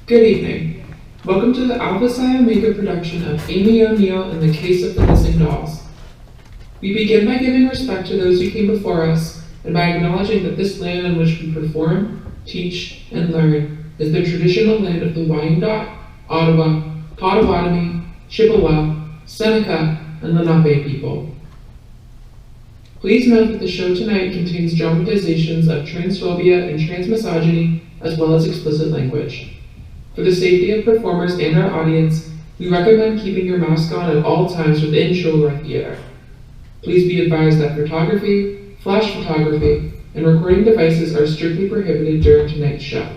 Good evening. Welcome to the Alpha Psi Omega production of Amy O'Neil and the Case of the Missing Dolls. We begin by giving respect to those who came before us and by acknowledging that this land on which we perform, teach, and learn is the traditional land of the Wyandot, Ottawa, Potawatomi, Chippewa, Seneca, and Lenape people. Please note that the show tonight contains dramatizations of transphobia and transmisogyny, as well as explicit language. For the safety of performers and our audience, we recommend keeping your mask on at all times within showroom theater. Please be advised that photography, flash photography, and recording devices are strictly prohibited during tonight's show.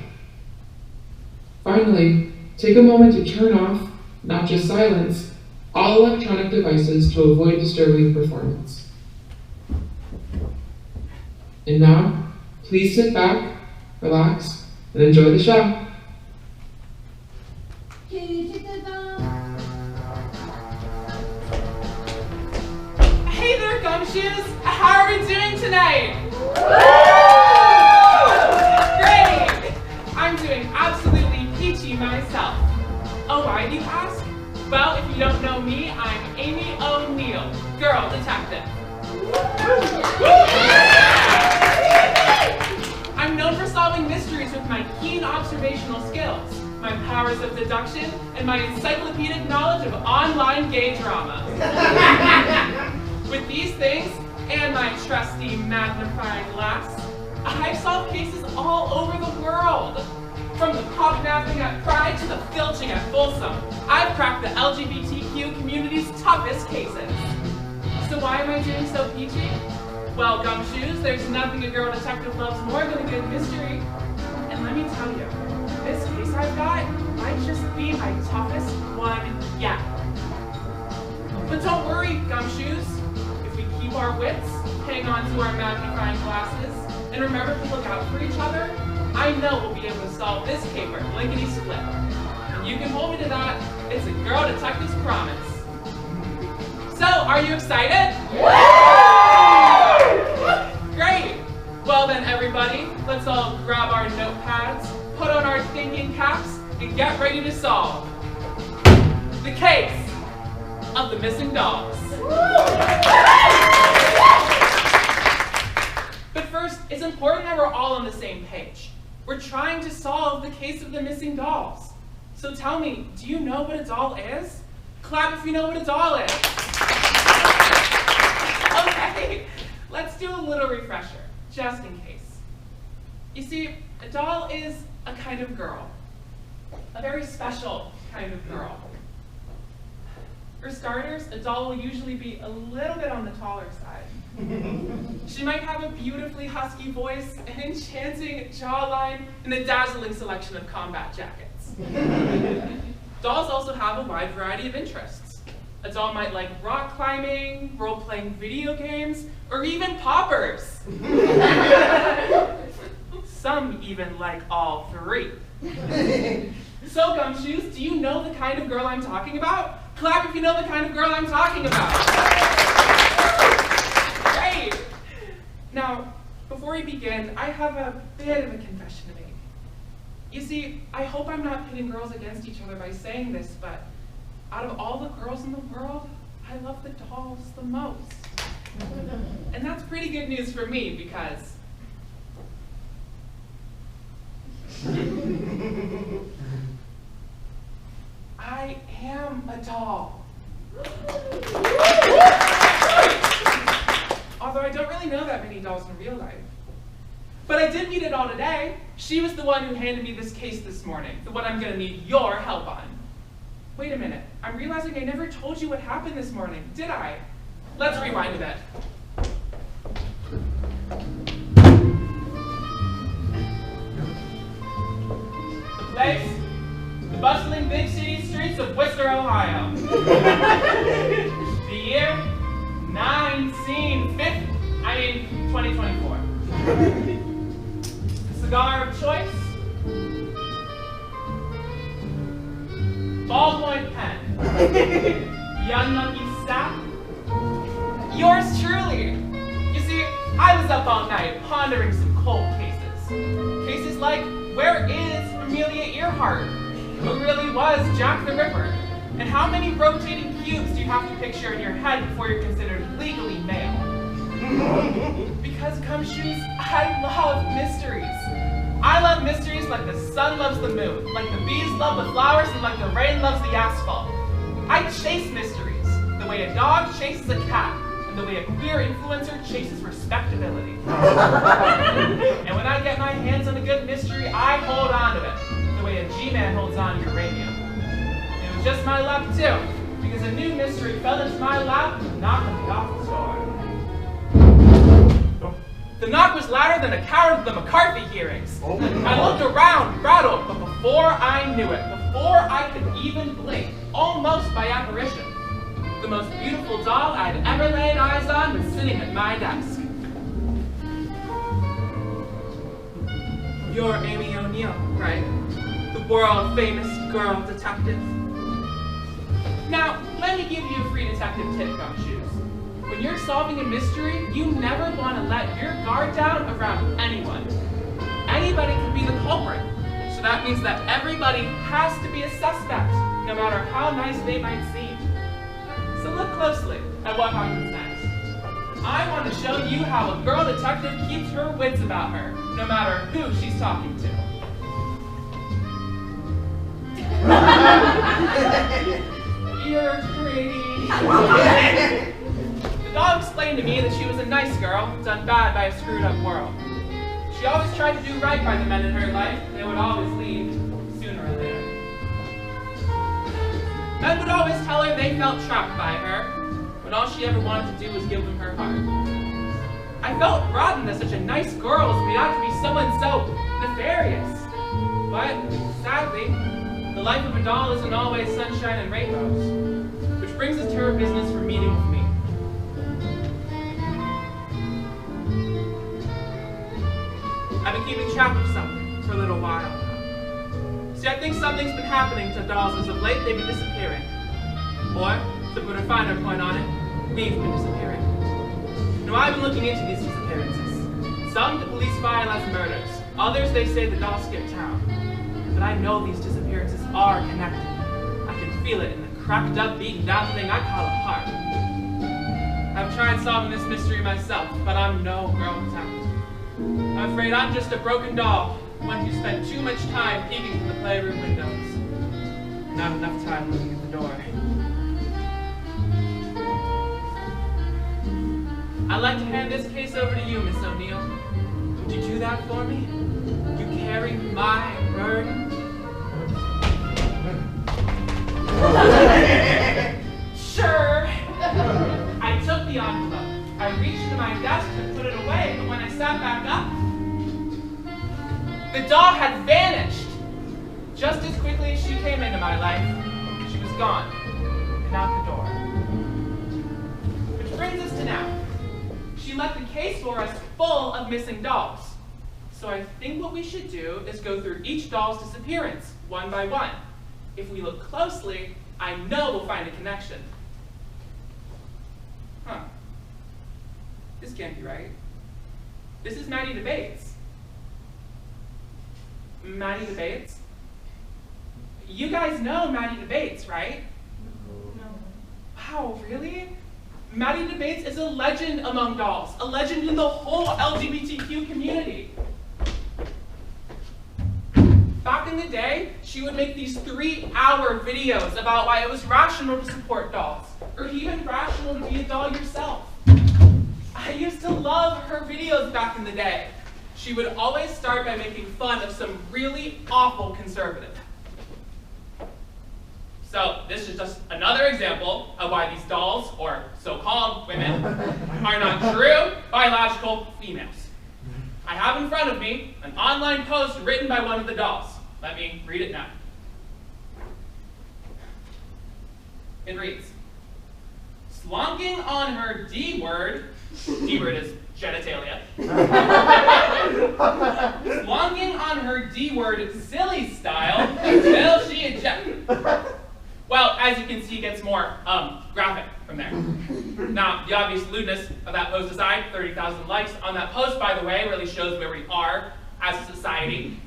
Finally, take a moment to turn off, not just silence, all electronic devices to avoid disturbing the performance. And now, please sit back, relax, and enjoy the show. Hey there, Gumshoes! How are we doing tonight? Great! I'm doing absolutely peachy myself. Oh, why do you ask? Well, if you don't know me, I'm Amy O'Neil, girl detective. I'm known for solving mysteries with my keen observational skills, my powers of deduction, and my encyclopedic knowledge of online gay drama. With these things, and my trusty magnifying glass, I've solved cases all over the world. From the pop-napping at Pride to the filching at Folsom, I've cracked the LGBTQ community's toughest cases. So why am I doing so peachy? Well, Gumshoes, there's nothing a girl detective loves more than a good mystery. And let me tell you, this case I've got might just be my toughest one yet. But don't worry, Gumshoes. If we keep our wits, hang on to our magnifying glasses, and remember to look out for each other, I know we'll be able to solve this caper lickety-split. And you can hold me to that. It's a girl detective's promise. So, are you excited? Great! Well then, everybody, let's all grab our notepads, put on our thinking caps, and get ready to solve the case of the missing dolls. But first, it's important that we're all on the same page. We're trying to solve the case of the missing dolls. So tell me, do you know what a doll is? Clap if you know what a doll is. Okay, let's do a little refresher, just in case. You see, a doll is a kind of girl, a very special kind of girl. For starters, a doll will usually be a little bit on the taller side. She might have a beautifully husky voice, an enchanting jawline, and a dazzling selection of combat jackets. Dolls also have a wide variety of interests. A doll might like rock climbing, role-playing video games, or even poppers. Some even like all three. So, Gumshoes, do you know the kind of girl I'm talking about? Clap if you know the kind of girl I'm talking about. Great! Now, before we begin, I have a bit of a confession to make. You see, I hope I'm not pitting girls against each other by saying this, but out of all the girls in the world, I love the dolls the most. And that's pretty good news for me because I am a doll. Although I don't really know that many dolls in real life. But I did meet a doll today. She was the one who handed me this case this morning, the one I'm gonna need your help on. Wait a minute, I'm realizing I never told you what happened this morning, did I? Let's rewind a bit. The place? The bustling big city streets of Wooster, Ohio. The year? 2024. Cigar of choice? Ballpoint pen. The unlucky sap? Yours truly. You see, I was up all night pondering some cold cases. Cases like, where is Amelia Earhart? Who really was Jack the Ripper? And how many rotating cubes do you have to picture in your head before you're considered legally male? Because, Gumshoes, I love mysteries. I love mysteries like the sun loves the moon, like the bees love the flowers, and like the rain loves the asphalt. I chase mysteries, the way a dog chases a cat, and the way a queer influencer chases respectability. And when I get my hands on a good mystery, I hold on to it, the way a G-man holds on to uranium. It was just my luck, too, because a new mystery fell into my lap and knocked on the office door. The knock was louder than a coward at the McCarthy hearings. I looked around, rattled, but before I knew it, before I could even blink, almost by apparition, the most beautiful doll I'd ever laid eyes on was sitting at my desk. You're Amy O'Neil, right? The world-famous girl detective. Now, let me give you a free detective tip, Gumshoes. When you're solving a mystery, you never want to let your guard down around anyone. Anybody could be the culprit, so that means that everybody has to be a suspect, no matter how nice they might seem. So look closely at what happens next. I want to show you how a girl detective keeps her wits about her, no matter who she's talking to. You're pretty. The doll explained to me that she was a nice girl, done bad by a screwed up world. She always tried to do right by the men in her life, they would always leave, sooner or later. Men would always tell her they felt trapped by her, when all she ever wanted to do was give them her heart. I felt rotten that such a nice girl was made out to be someone so nefarious. But, sadly, the life of a doll isn't always sunshine and rainbows. Which brings us to her business for meeting with me. I've been keeping track of something for a little while now. See, I think something's been happening to dolls as of late. They've been disappearing. Or, to put a finer point on it, we've been disappearing. Now, I've been looking into these disappearances. Some the police file as murders. Others they say the doll skipped town. But I know these disappearances are connected. I can feel it in the cracked up, beaten down thing I call a heart. I've tried solving this mystery myself, but I'm no girl detective. I'm afraid I'm just a broken doll, one who spent too much time peeking through the playroom windows. Not enough time looking at the door. I'd like to hand this case over to you, Miss O'Neil. Would you do that for me? You carry my burden? Sure. I took the envelope. I reached into my desk to put it away, but when I sat back up, the doll had vanished. Just as quickly as she came into my life, she was gone and out the door. Which brings us to now. She left the case for us full of missing dolls. So I think what we should do is go through each doll's disappearance, one by one. If we look closely, I know we'll find a connection. Huh. This can't be right. This is Maddie DeBates. Maddie DeBates? You guys know Maddie DeBates, right? No. Wow, really? Maddie DeBates is a legend among dolls, a legend in the whole LGBTQ community. Back in the day, she would make these 3-hour videos about why it was rational to support dolls, or even rational to be a doll yourself. I used to love her videos back in the day. She would always start by making fun of some really awful conservative. So this is just another example of why these dolls, or so-called women, are not true biological females. I have in front of me an online post written by one of the dolls. Let me read it now. It reads, "Slonking on her D-word," D-word is genitalia, "slonking on her D-word silly style until she ejected." Well, as you can see, it gets more graphic from there. Now, the obvious lewdness of that post aside, 30,000 likes on that post, by the way, really shows where we are as a society.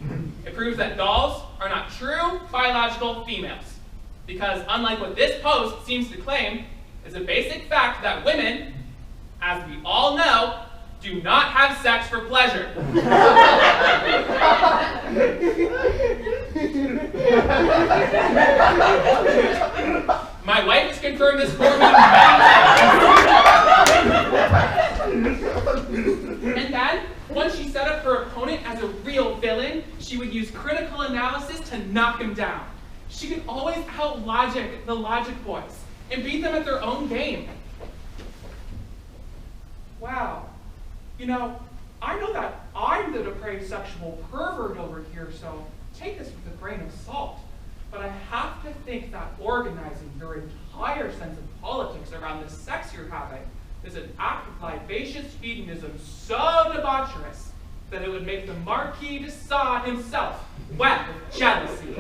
It proves that dolls are not true biological females. Because unlike what this post seems to claim, it's a basic fact that women, as we all know, do not have sex for pleasure. My wife has confirmed this for me many times. And then, once she set up her opponent as a real villain, she would use critical analysis to knock him down. She could always out-logic the logic boys and beat them at their own game. Wow. You know, I know that I'm the depraved sexual pervert over here, so take this with a grain of salt. But I have to think that organizing your entire sense of politics around the sex you're having is an act of libacious hedonism so debaucherous that it would make the Marquis de Sade himself wet with jealousy.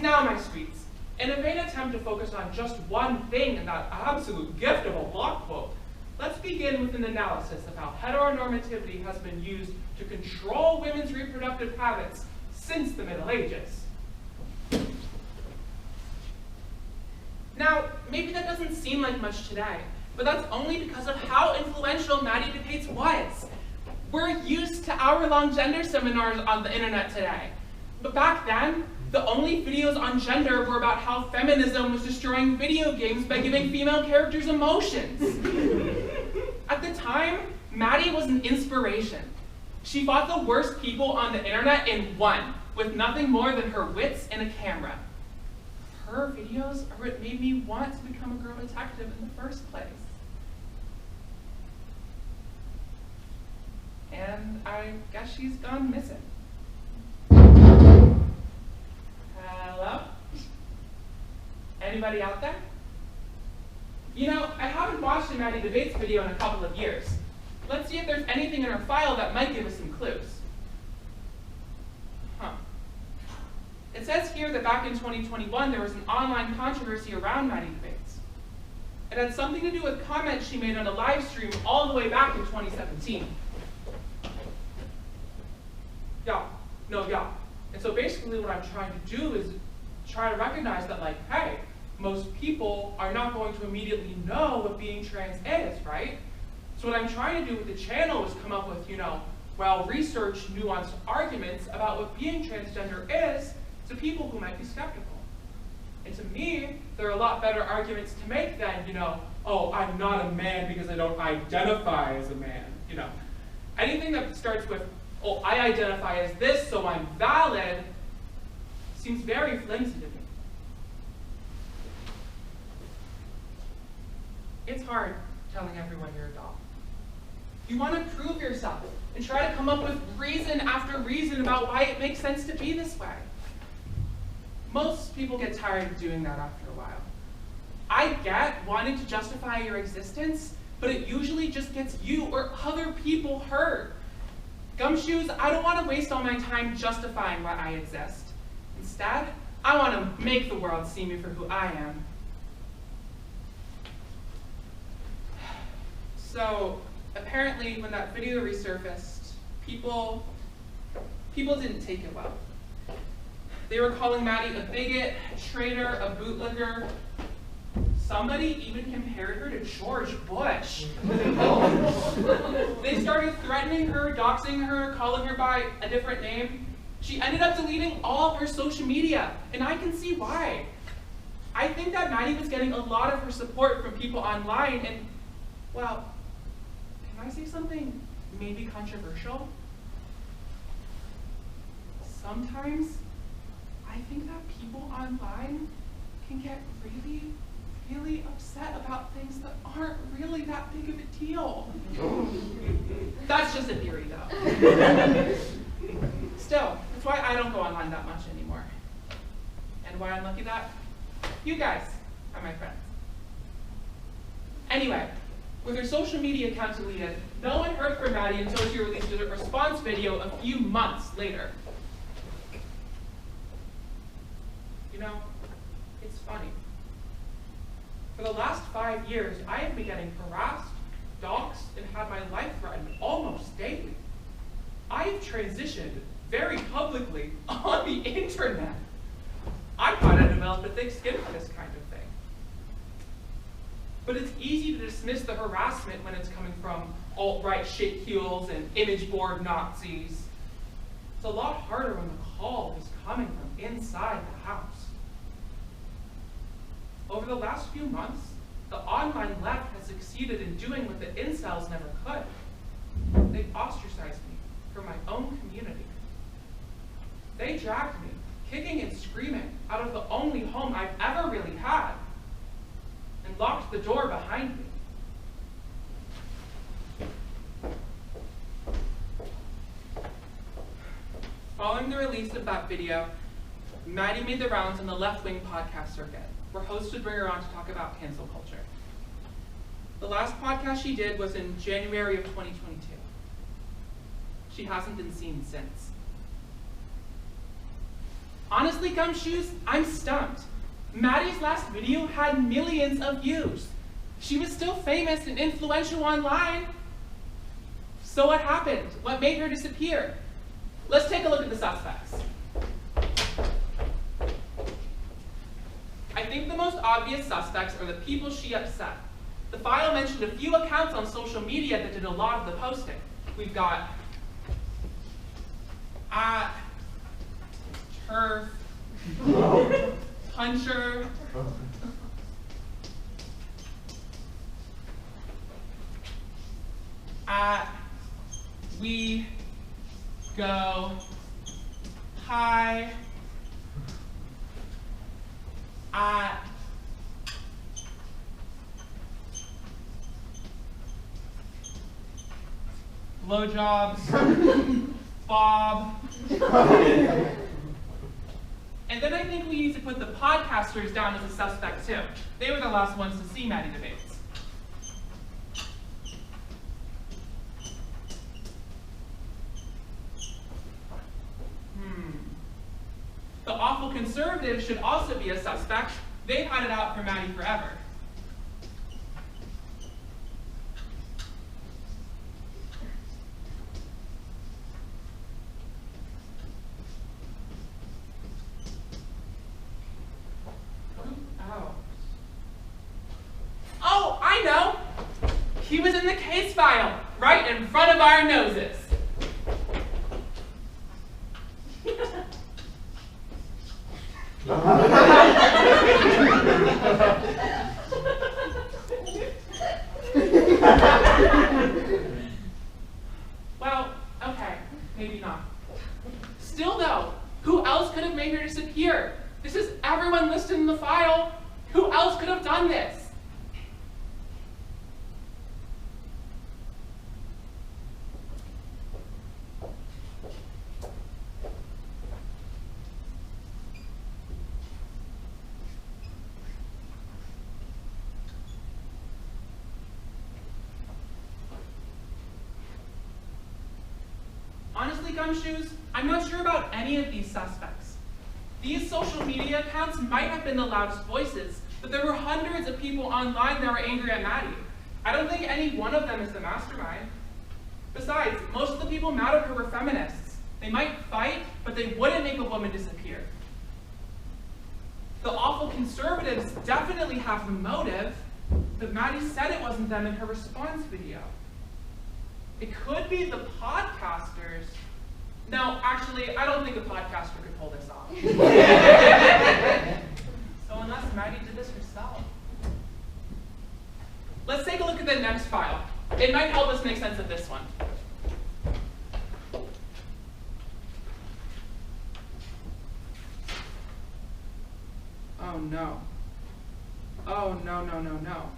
Now, my sweets, in a vain attempt to focus on just one thing in that absolute gift of a block quote, let's begin with an analysis of how heteronormativity has been used to control women's reproductive habits since the Middle Ages. Now, maybe that doesn't seem like much today, but that's only because of how influential Maddie Debates was. We're used to hour-long gender seminars on the internet today. But back then, the only videos on gender were about how feminism was destroying video games by giving female characters emotions. At the time, Maddie was an inspiration. She fought the worst people on the internet and won, with nothing more than her wits and a camera. Her videos are what made me want to become a girl detective in the first place. And I guess she's gone missing. Hello? Anybody out there? You know, I haven't watched a Maddie Debates video in a couple of years. Let's see if there's anything in her file that might give us some clues. It says here that back in 2021, there was an online controversy around Maddie Debates. It had something to do with comments she made on a live stream all the way back in 2017. Yeah. And so basically what I'm trying to do is try to recognize that, like, hey, most people are not going to immediately know what being trans is, right? So what I'm trying to do with the channel is come up with, well-researched, nuanced arguments about what being transgender is to people who might be skeptical. And to me, there are a lot better arguments to make than, oh, I'm not a man because I don't identify as a man, Anything that starts with, oh, I identify as this, so I'm valid, seems very flimsy to me. It's hard telling everyone you're a doll. You want to prove yourself and try to come up with reason after reason about why it makes sense to be this way. Most people get tired of doing that after a while. I get wanting to justify your existence, but it usually just gets you or other people hurt. Gumshoes, I don't want to waste all my time justifying why I exist. Instead, I want to make the world see me for who I am. So, apparently, when that video resurfaced, people didn't take it well. They were calling Maddie a bigot, a traitor, a bootlegger. Somebody even compared her to George Bush. They started threatening her, doxing her, calling her by a different name. She ended up deleting all of her social media, and I can see why. I think that Maddie was getting a lot of her support from people online, and, well, can I say something maybe controversial? Sometimes, I think that people online can get really upset about things that aren't really that big of a deal. That's just a theory, though. Still, that's why I don't go online that much anymore. And why I'm lucky that you guys are my friends. Anyway, with her social media account deleted, no one heard from Maddie until she released a response video a few months later. It's funny. For the last 5 years, I have been getting harassed, doxxed, and had my life threatened almost daily. I have transitioned very publicly on the internet. I thought I developed a thick skin for this kind of thing. But it's easy to dismiss the harassment when it's coming from alt-right shitheels and image board Nazis. It's a lot harder when the call is coming from inside the house. Over the last few months, the online left has succeeded in doing what the incels never could. They've ostracized me from my own community. They dragged me, kicking and screaming, out of the only home I've ever really had, and locked the door behind me. Following the release of that video, Maddie made the rounds on the left-wing podcast circuit, where hosts would bring her on to talk about cancel culture. The last podcast she did was in January of 2022. She hasn't been seen since. Honestly, Gumshoes, I'm stumped. Maddie's last video had millions of views. She was still famous and influential online. So what happened? What made her disappear? Let's take a look at the suspects. I think the most obvious suspects are the people she upset. The file mentioned a few accounts on social media that did a lot of the posting. We've got Turf, Puncher, We Go High, Blowjobs, Bob. And then I think we need to put the podcasters down as a suspect too. They were the last ones to see Maddie debates. The awful conservatives should also be a suspect. They've had it out for Maddie forever. Oh, I know! He was in the case file, right in front of our noses. Well, okay, maybe not. Still though, who else could have made her disappear? This is everyone listed in the file. Who else could have done this? Honestly, Gumshoes, I'm not sure about any of these suspects. These social media accounts might have been the loudest voices, but there were hundreds of people online that were angry at Maddie. I don't think any one of them is the mastermind. Besides, most of the people mad at her were feminists. They might fight, but they wouldn't make a woman disappear. The awful conservatives definitely have the motive, but Maddie said it wasn't them in her response video. It could be the podcasters. No, actually, I don't think a podcaster could pull this off. So unless Maddie did this herself. Let's take a look at the next file. It might help us make sense of this one. Oh no. Oh no, no, no, no.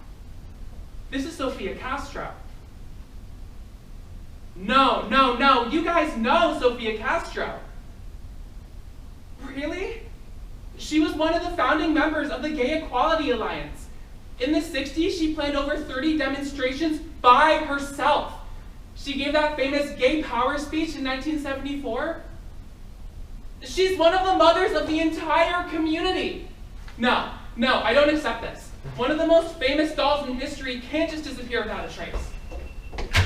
This is Sofia Castro. No, no, no, you guys know Sofia Castro. Really? She was one of the founding members of the Gay Equality Alliance. In the 60s, she planned over 30 demonstrations by herself. She gave that famous gay power speech in 1974. She's one of the mothers of the entire community. No, no, I don't accept this. One of the most famous dolls in history can't just disappear without a trace.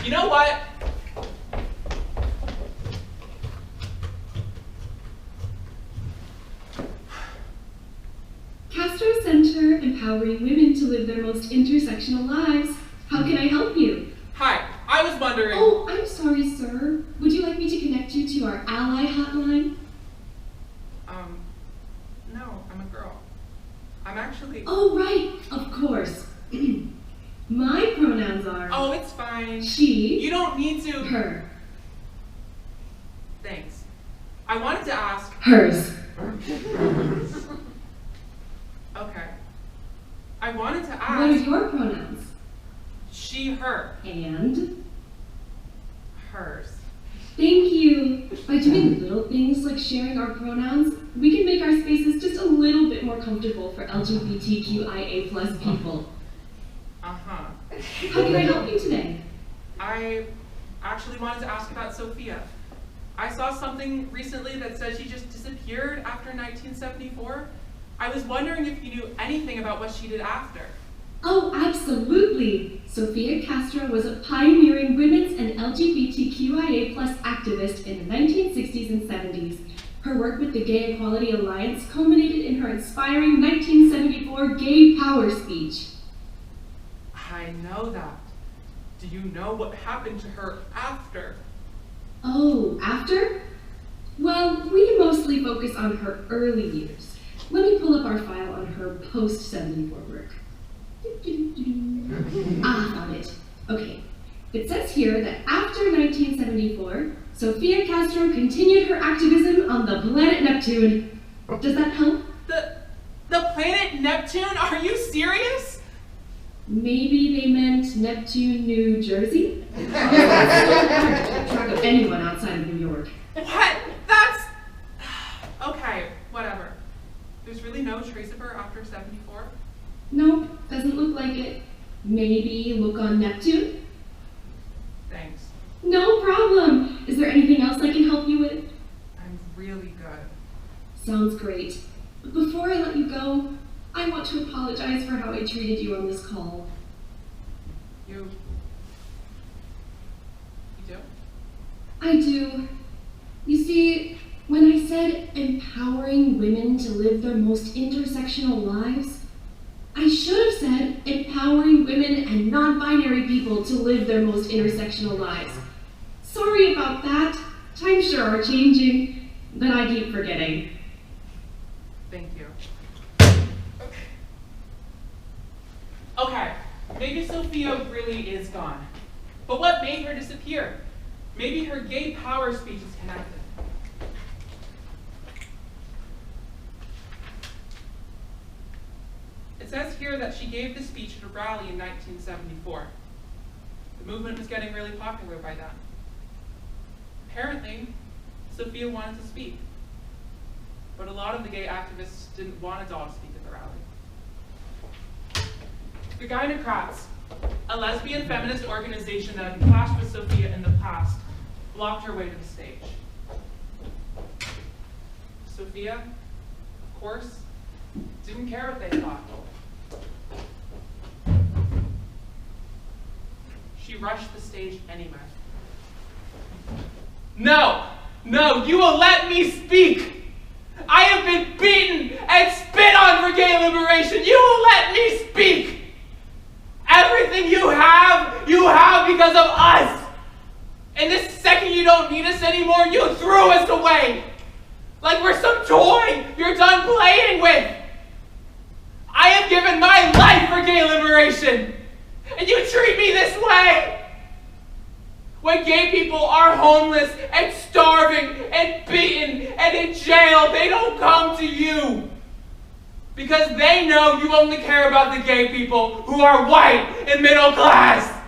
You know what? Wooster, empowering women to live their most intersectional lives. How can I help you? Hi, I was wondering... Oh, I'm sorry, sir. Would you like me to connect you to our ally hotline? No, I'm a girl. I'm actually... Oh, right, of course. My pronouns are... Oh, it's fine. She... You don't need to... Her. Thanks. I wanted to ask... Hers. Okay. I wanted to ask... What are your pronouns? She, her. And? Hers. Thank you. By doing little things like sharing our pronouns, we can make our spaces just a little bit more comfortable for LGBTQIA+ people. Uh-huh. How can I help you today? I actually wanted to ask about Sophia. I saw something recently that said she just disappeared after 1974. I was wondering if you knew anything about what she did after. Oh, absolutely. Sophia Castro was a pioneering women's and LGBTQIA+ activist in the 1960s and 70s. Her work with the Gay Equality Alliance culminated in her inspiring 1974 Gay Power speech. I know that. Do you know what happened to her after? Oh, after? Well, we mostly focus on her early years. Let me pull up our file on her post-74 work. Ah, found it. Okay. It says here that after 1974, Sophia Castro continued her activism on the planet Neptune. Does that help? The planet Neptune? Are you serious? Maybe they meant Neptune, New Jersey? It's hard to keep track of anyone outside of New York. What? That's... Okay, whatever. There's really no trace of her after 74? Nope, doesn't look like it. Maybe look on Neptune? Thanks. No problem. Is there anything else I can help you with? I'm really good. Sounds great. But before I let you go, I want to apologize for how I treated you on this call. You do? I do. You see, when I said empowering women to live their most intersectional lives, I should have said empowering women and non-binary people to live their most intersectional lives. Sorry about that. Times sure are changing, but I keep forgetting. Thank you. Okay, maybe Sophia really is gone. But what made her disappear? Maybe her gay power speech is connected. It says here that she gave the speech at a rally in 1974. The movement was getting really popular by then. Apparently, Sophia wanted to speak. But a lot of the gay activists didn't want a doll to speak at the rally. The Gynocrats, a lesbian feminist organization that had clashed with Sophia in the past, blocked her way to the stage. Sophia, of course, didn't care what they thought. She rushed the stage anyway. No, you will let me speak! I have been beaten and spit on for gay liberation! You will let me speak! Everything you have because of us! And the second you don't need us anymore, you threw us away! Like we're some toy you're done playing with! I have given my life for gay liberation! And you treat me this way! When gay people are homeless and starving and beaten and in jail, they don't come to you. Because they know you only care about the gay people who are white and middle class.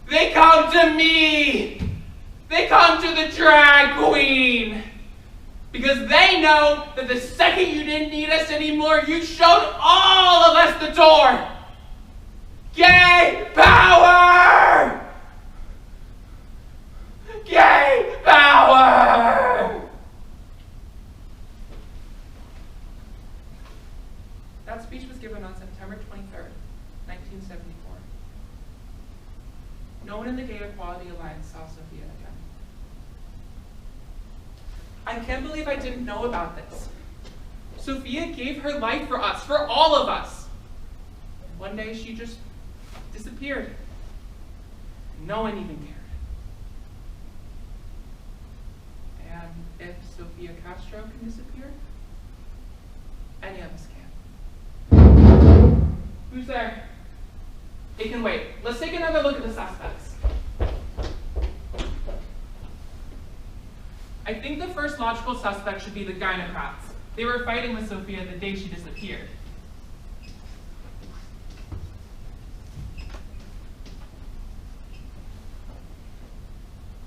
They come to me. They come to the drag queen. Because they know that the second you didn't need us anymore, you showed all of us the door. Gay power! Gay power! That speech was given on September 23rd, 1974. No one in the Gay Equality Alliance saw Sophia again. I can't believe I didn't know about this. Sophia gave her life for us, for all of us. one day she just disappeared. No one even cared. And if Sofia Castro can disappear, any of us can. Who's there? It can wait. Let's take another look at the suspects. I think the first logical suspect should be the gynocrats. They were fighting with Sofia the day she disappeared.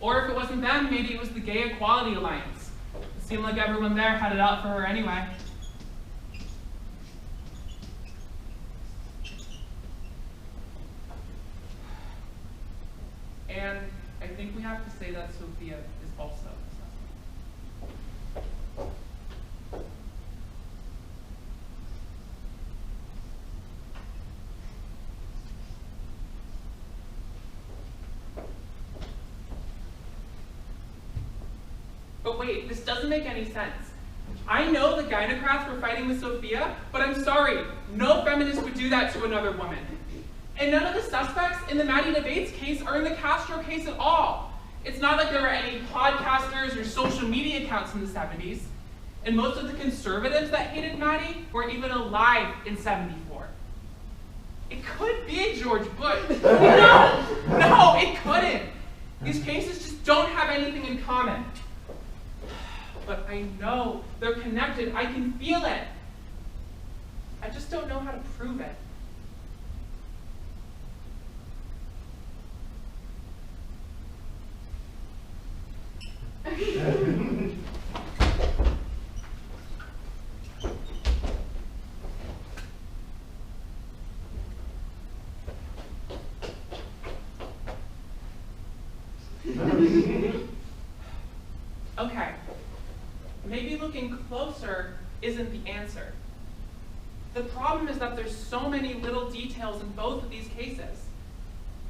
Or if it wasn't them, maybe it was the Gay Equality Alliance. It seemed like everyone there had it out for her anyway. And I think we have to say that Sofia is also a suspect. But wait, this doesn't make any sense. I know the gynocrats were fighting with Sofia, but I'm sorry, no feminist would do that to another woman. And none of the suspects in the Maddie Debates case are in the Castro case at all. It's not like there were any podcasters or social media accounts in the 70s. And most of the conservatives that hated Maddie weren't even alive in 74. It could be George Bush. No, it couldn't. These cases just don't have anything in common. But I know they're connected. I can feel it. I just don't know how to prove it. Okay, maybe looking closer isn't the answer. The problem is that there's so many little details in both of these cases.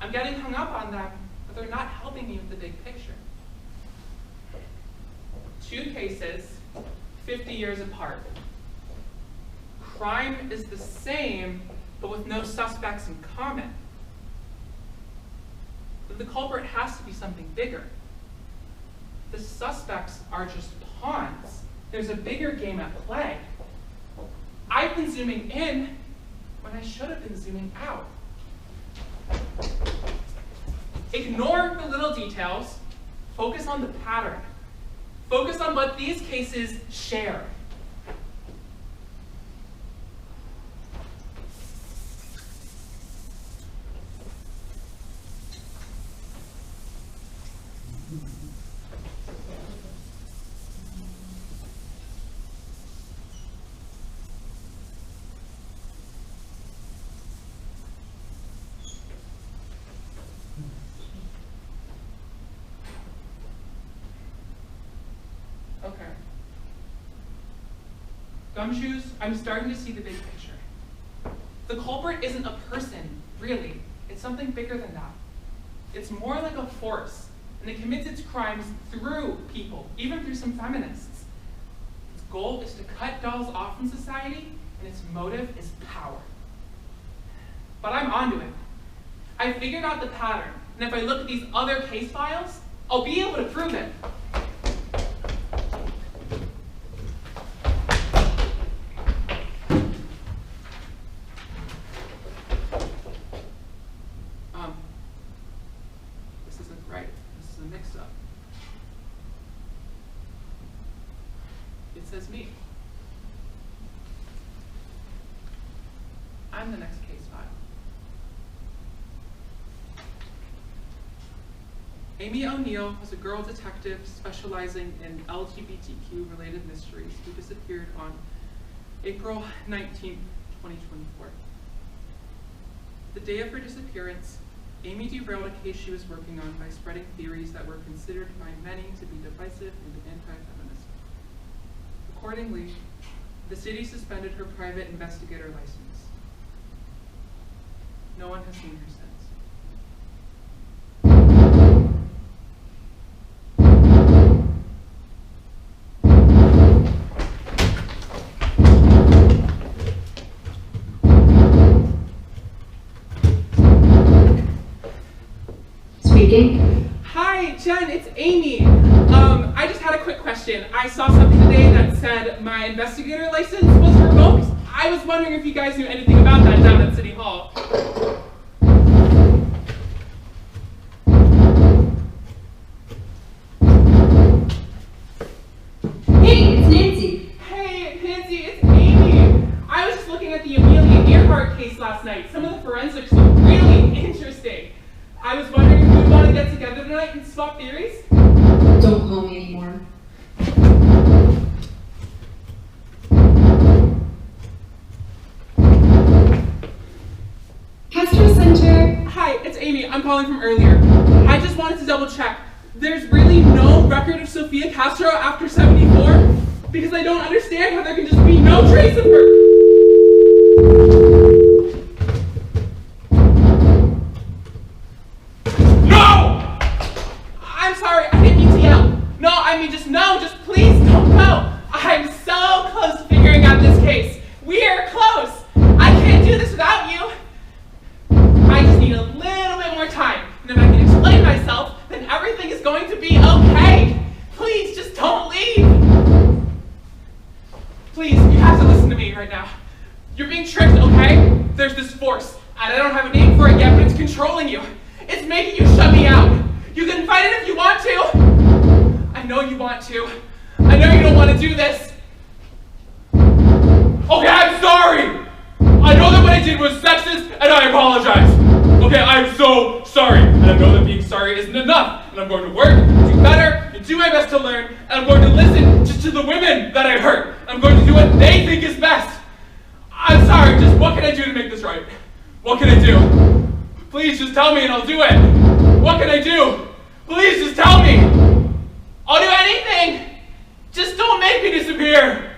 I'm getting hung up on them, but they're not helping me with the big picture. 2 cases, 50 years apart. Crime is the same, but with no suspects in common. But the culprit has to be something bigger. The suspects are just pawns. There's a bigger game at play. I've been zooming in when I should have been zooming out. Ignore the little details. Focus on the pattern. Focus on what these cases share. Okay. Gumshoes, I'm starting to see the big picture. The culprit isn't a person, really. It's something bigger than that. It's more like a force, and it commits its crimes through people, even through some feminists. Its goal is to cut dolls off from society, and its motive is power. But I'm onto it. I figured out the pattern, and if I look at these other case files, I'll be able to prove it. This isn't right. This is a mix-up. It says me. I'm the next case file. Amy O'Neil was a girl detective specializing in LGBTQ-related mysteries who disappeared on April 19, 2024. The day of her disappearance, Amy derailed a case she was working on by spreading theories that were considered by many to be divisive and anti-feminist. Accordingly, the city suspended her private investigator license. No one has seen her since. Amy. I just had a quick question. I saw something today that said my investigator license was revoked. I was wondering if you guys knew anything about that down at City Hall. Hey, it's Nancy. Hey, Nancy, it's Amy. I was just looking at the O'Neil Hero4 case last night. Some of the forensics look really interesting. I was wondering if we want to get together tonight and swap theories? Don't call me anymore. Castro Center. Hi, it's Amy. I'm calling from earlier. I just wanted to double check. There's really no record of Sofia Castro after 74? Because I don't understand how there can just be no trace of her. No! I'm sorry, I didn't mean to yell. No, I mean just please don't go. I'm so close to figuring out this case. We are close. I can't do this without you. I just need a little bit more time. And if I can explain myself, then everything is going to be okay. Please, just don't leave. Please, you have to listen to me right now. You're being tricked, okay? There's this force, and I don't have a name for it yet, but it's controlling you. It's making you shut me out. You can fight it if you want to. I know you want to. I know you don't want to do this. Okay, I'm sorry. I know that what I did was sexist, and I apologize. Okay, I'm so sorry. And I know that being sorry isn't enough. And I'm going to work, do better, and do my best to learn. And I'm going to listen just to the women that I hurt. I'm going to do what they think is best. I'm sorry, just what can I do to make this right? What can I do? Please just tell me and I'll do it. What can I do? Please just tell me. I'll do anything. Just don't make me disappear.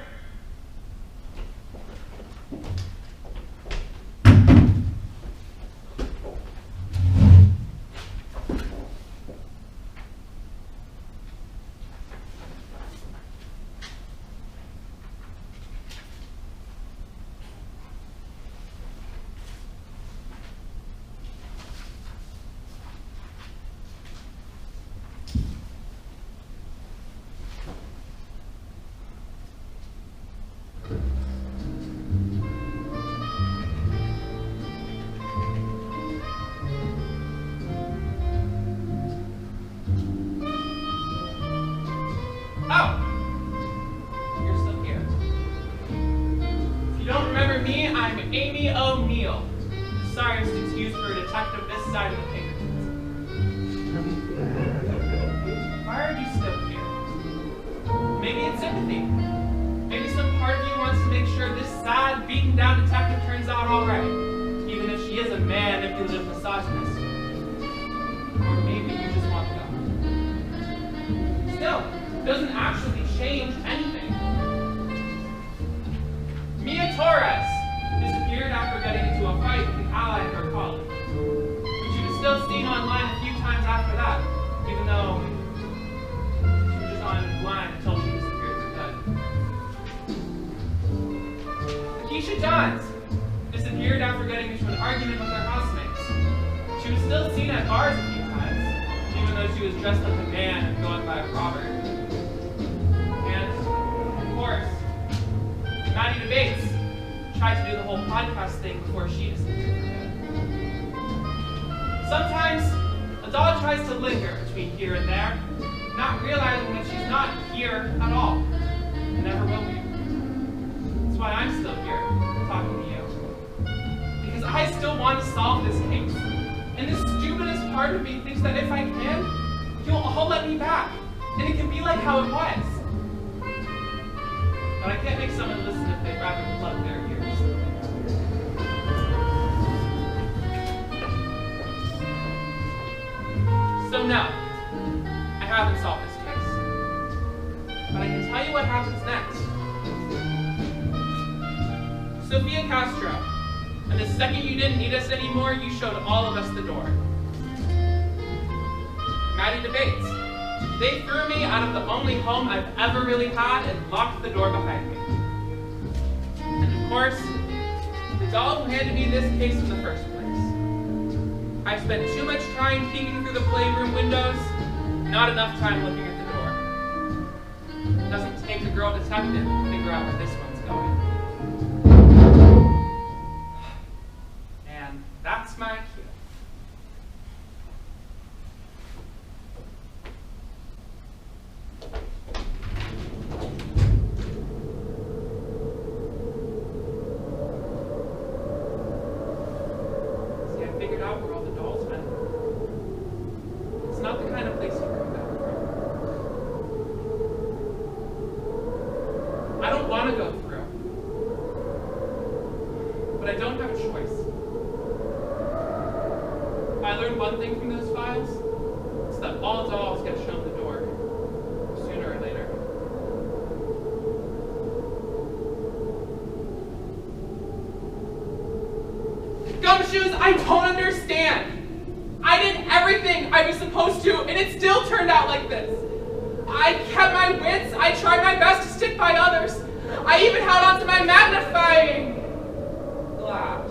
Oh, you're still here. If you don't remember me, I'm Amy O'Neil. Sorriest excuse for a detective this side of the fingertips. Why are you still here? Maybe it's sympathy. Maybe some part of you wants to make sure this sad, beaten down detective turns out alright, even if she is a manipulative misogynist. Or maybe you just want to go. Still, doesn't actually change anything. Mia Torres disappeared after getting into a fight with an ally of her colleague. She was still seen online a few times after that, even though she was just online until she disappeared for good. Keisha Johns disappeared after getting into an argument with her housemates. She was still seen at bars a few times, even though she was dressed like a man and going by Robert. Of course, Maddie Debates tried to do the whole podcast thing before she disappeared for good. Sometimes, a dog tries to linger between here and there, not realizing that she's not here at all, and never will be. That's why I'm still here, talking to you. Because I still want to solve this case. And the stupidest part of me thinks that if I can, you'll all let me back, and it can be like how it was. But I can't make someone listen if they'd rather plug their ears. So no, I haven't solved this case. But I can tell you what happens next. Sofia Castro, and the second you didn't need us anymore, you showed all of us the door. Maddie Debates. They threw me out of the only home I've ever really had and locked the door behind me. And of course, the doll who handed me this case in the first place. I've spent too much time peeking through the playroom windows, and Not enough time looking at the door. It doesn't take a girl detective to figure out where this one's going. And that's my cue. See, I figured out where all the dolls went. It's not the kind of place you come back from. I don't want to go through, but I don't have a choice. If I learned one thing from those files, it's that all dolls get shown the door, sooner or later. Gumshoes, I don't understand. I did everything I was supposed to, and it still turned out like this. I kept my wits. I tried my best to stick by others. I even held on to my magnifying glass.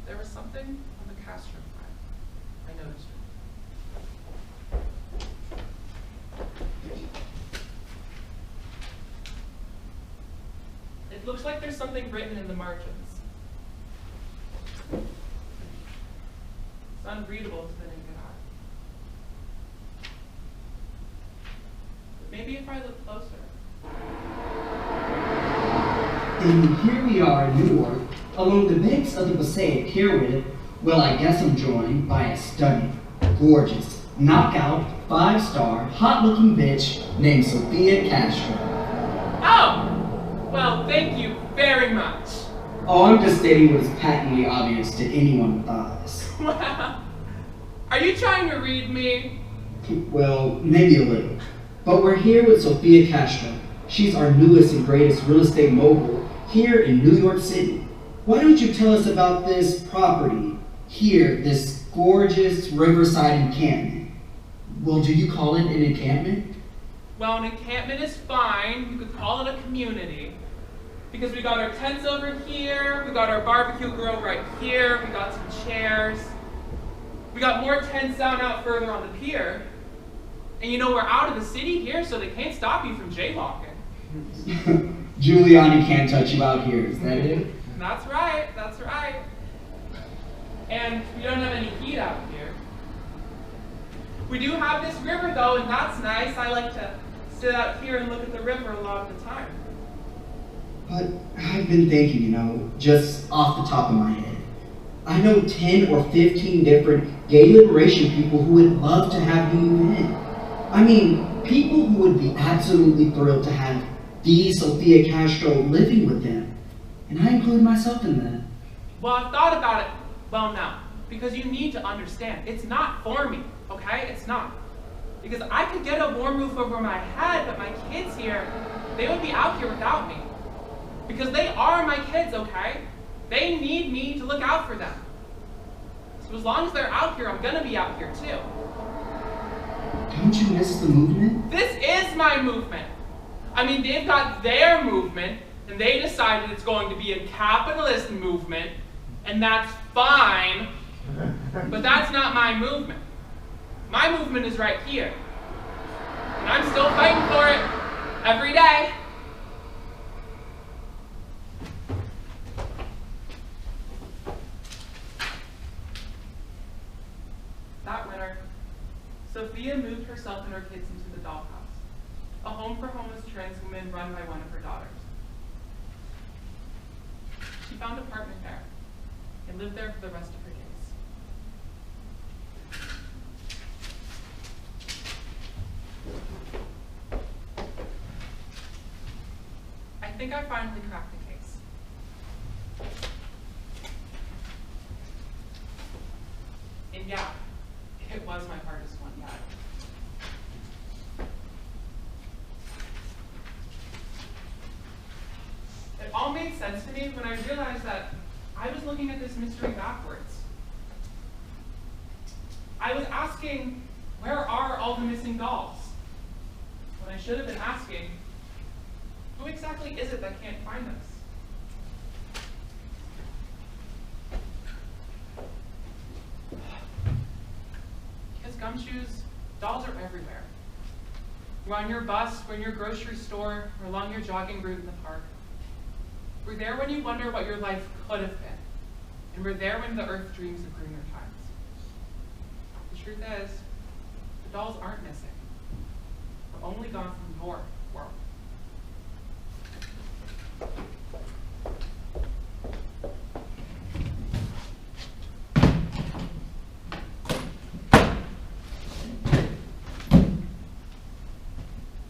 There was something on the Castro file. I noticed it. It looks like there's something written in the margins. It's unreadable to the naked eye. But maybe if I look closer. And here we are in New York, along the banks of the Passaic herewith, well, I guess I'm joined by a stunning, gorgeous, knockout, 5-star, hot-looking bitch named Sophia Castro. Oh! Well, thank you very much. Oh, I'm just stating what is patently obvious to anyone with eyes. Wow. Are you trying to read me? Well, maybe a little. But we're here with Sophia Castro. She's our newest and greatest real estate mogul here in New York City. Why don't you tell us about this property here, this gorgeous riverside encampment? Well, do you call it an encampment? Well, an encampment is fine. You could call it a community. Because we got our tents over here, we got our barbecue grill right here, we got some chairs. We got more tents down out further on the pier. And you know, we're out of the city here, so they can't stop you from jaywalking. Giuliani can't touch you out here, is that it? That's right, that's right. And we don't have any heat out here. We do have this river though, and that's nice. I like to sit out here and look at the river a lot of the time. But I've been thinking, you know, just off the top of my head. I know 10 or 15 different gay liberation people who would love to have you move in. I mean, people who would be absolutely thrilled to have the Sophia Castro living with them. And I include myself in that. Well, I've thought about it. Well, no. Because you need to understand, it's not for me, okay? It's not. Because I could get a warm roof over my head, but my kids here, they would be out here without me. Because they are my kids, okay? They need me to look out for them. So as long as they're out here, I'm gonna be out here too. Don't you miss the movement? This is my movement. I mean, they've got their movement, and they decided it's going to be a capitalist movement, and that's fine, but that's not my movement. My movement is right here. And I'm still fighting for it every day. That winter, Sophia moved herself and her kids into the dollhouse, a home for homeless trans women run by one of her daughters. She found an apartment there and lived there for the rest of her days. I think I finally cracked the case. And yeah, it was my hardest one yet. It all made sense to me when I realized that I was looking at this mystery backwards. I was asking, where are all the missing dolls? When I should have been asking, who exactly is it that can't find us? Gumshoes, dolls are everywhere. We're on your bus, we're in your grocery store, or along your jogging route in the park. We're there when you wonder what your life could have been. And we're there when the earth dreams of greener times. The truth is, the dolls aren't missing. We're only gone from your world.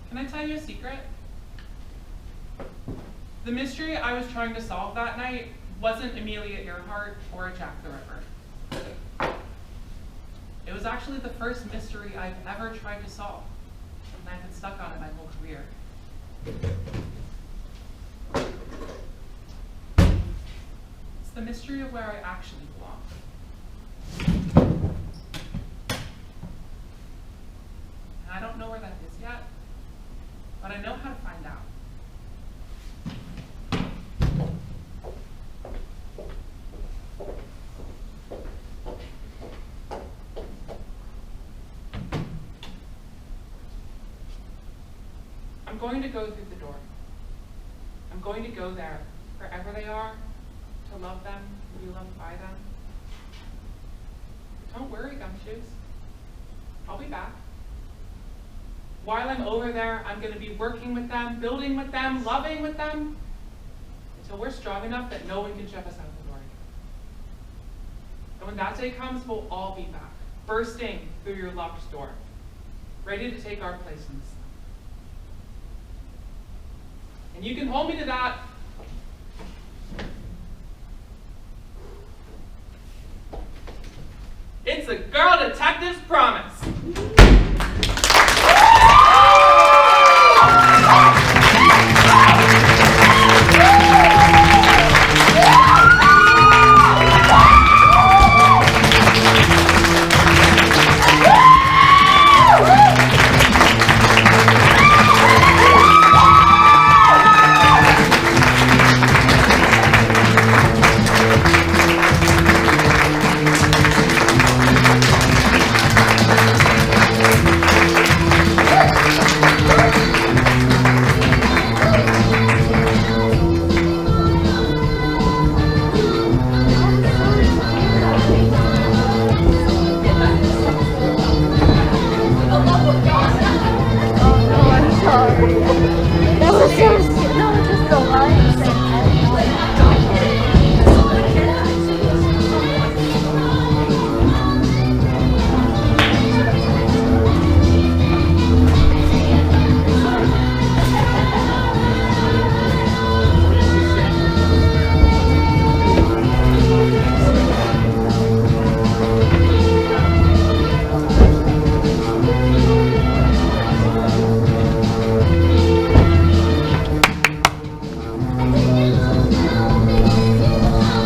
Can I tell you a secret? The mystery I was trying to solve that night wasn't Amelia Earhart or Jack the Ripper. It was actually the first mystery I've ever tried to solve, and I've been stuck on it my whole career. It's the mystery of where I actually belong. And I don't know where that is yet, but I know how to find out. I'm going to go through the door. I'm going to go there, wherever they are, to love them, to be loved by them. Don't worry, Gumshoes. I'll be back. While I'm over there, I'm going to be working with them, building with them, loving with them, until we're strong enough that no one can shove us out the door again. And when that day comes, we'll all be back, bursting through your locked door, ready to take our place in the sun. And you can hold me to that. It's a girl detective's promise.